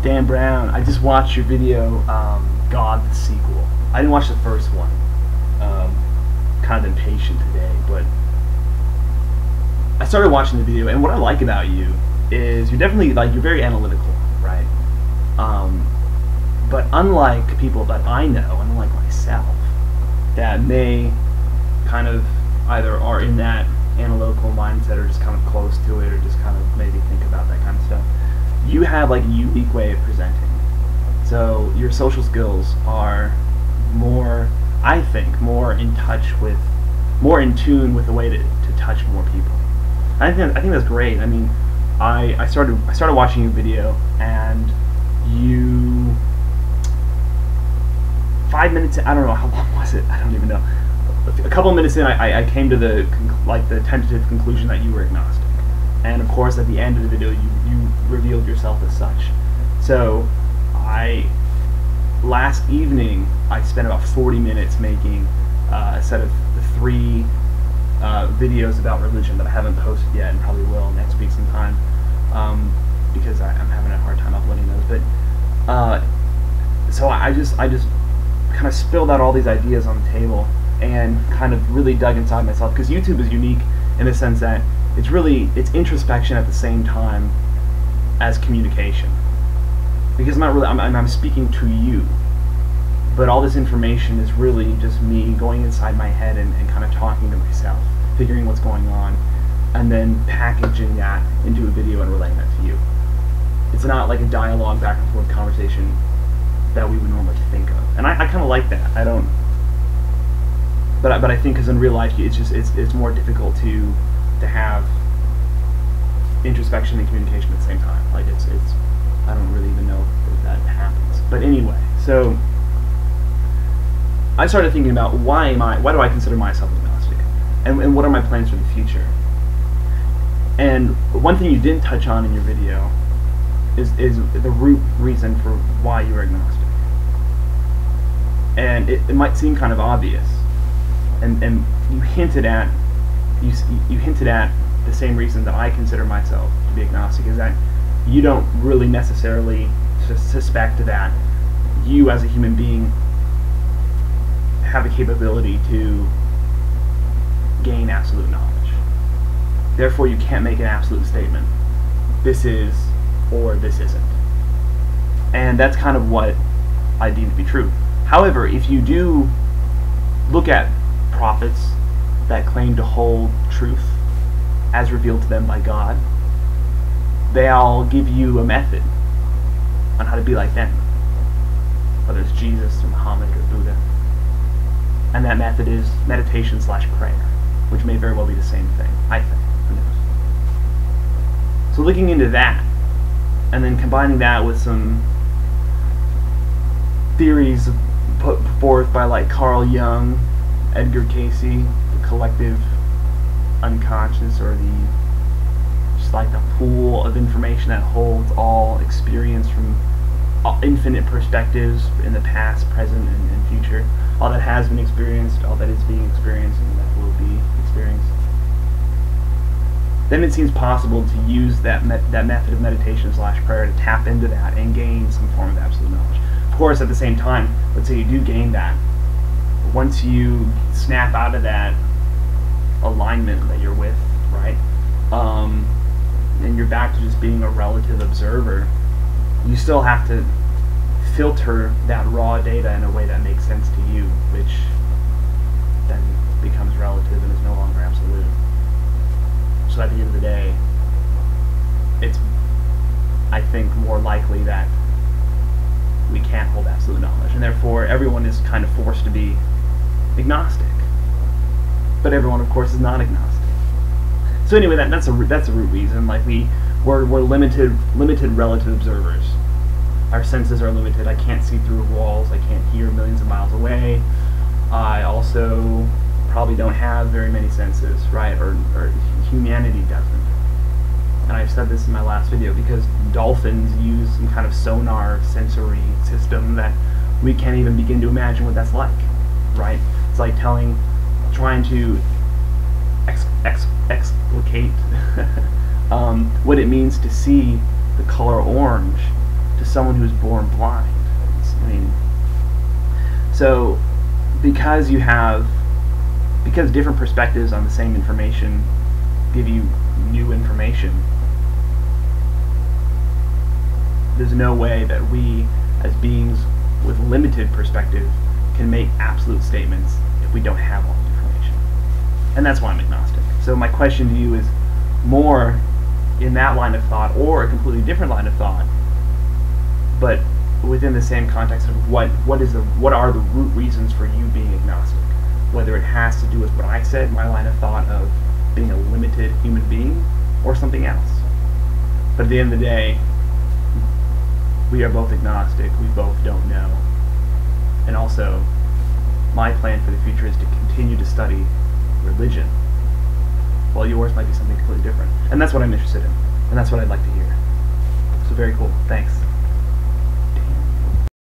Dan Brown, I just watched your video, God, the sequel. I didn't watch the first one. Kind of impatient today, but I started watching the video, and what I like about you is you're definitely, like, you're very analytical, right? But unlike people that I know, and unlike myself, that may kind of either are in that analytical mindset or just kind of close to it or just kind of maybe think about that kind of stuff, you have like a unique way of presenting. So your social skills are more, I think, more in tune with the way to touch more people. I think that's great. I mean, I started watching your video, and you 5 minutes in, I don't know how long was it, I don't even know. A couple of minutes in, I came to the tentative conclusion that you were agnostic, and of course at the end of the video you revealed yourself as such. So last evening I spent about 40 minutes making a set of 3 videos about religion that I haven't posted yet, and probably will next week sometime, because I'm having a hard time uploading those. But so I just kind of spilled out all these ideas on the table and kind of really dug inside myself, because YouTube is unique in the sense that it's introspection at the same time as communication. Because I'm speaking to you, but all this information is really just me going inside my head and kind of talking to myself, figuring what's going on, and then packaging that into a video and relaying that to you. It's not like a dialogue, back and forth conversation that we would normally think of, and I kind of like that. I don't, but I think because in real life it's more difficult to have introspection and communication at the same time. Like it's I don't really even know if that happens. But anyway, so I started thinking about why do I consider myself agnostic, and what are my plans for the future. And one thing you didn't touch on in your video is the root reason for why you're agnostic. And it might seem kind of obvious, and you hinted at the same reason that I consider myself to be agnostic, is that you don't really necessarily suspect that you as a human being have the capability to gain absolute knowledge. Therefore, you can't make an absolute statement. This is or this isn't. And that's kind of what I deem to be true. However, if you do look at prophets that claim to hold truth as revealed to them by God, they all give you a method on how to be like them, whether it's Jesus or Muhammad or Buddha. And that method is meditation/prayer, which may very well be the same thing, I think. Who knows? So looking into that, and then combining that with some theories put forth by like Carl Jung, Edgar Casey, the collective unconscious, or just like the pool of information that holds all experience from infinite perspectives in the past, present, and future. All that has been experienced, all that is being experienced, and that will be experienced. Then it seems possible to use that method of meditation/prayer to tap into that and gain some form of absolute knowledge. Of course, at the same time, let's say you do gain that. Once you snap out of that alignment that you're with, right, and you're back to just being a relative observer, you still have to filter that raw data in a way that makes sense to you, which then becomes relative and is no longer absolute. So at the end of the day, it's, I think, more likely that we can't hold absolute knowledge, and therefore everyone is kind of forced to be agnostic. But everyone, of course, is not agnostic. So anyway, that's a root reason. Like we're limited relative observers. Our senses are limited. I can't see through walls. I can't hear millions of miles away. I also probably don't have very many senses, right? Or humanity doesn't. And I've said this in my last video, because dolphins use some kind of sonar sensory system that we can't even begin to imagine what that's like, right? It's like trying to explicate what it means to see the color orange, to someone who's born blind? I mean, so because different perspectives on the same information give you new information, there's no way that we, as beings with limited perspective, can make absolute statements if we don't have all the information. And that's why I'm agnostic. So my question to you is more in that line of thought, or a completely different line of thought, but within the same context of what are the root reasons for you being agnostic? Whether it has to do with what I said, my line of thought of being a limited human being, or something else. But at the end of the day, we are both agnostic, we both don't know. And also, my plan for the future is to continue to study religion, while yours might be something completely different. And that's what I'm interested in, and that's what I'd like to hear. So very cool, thanks.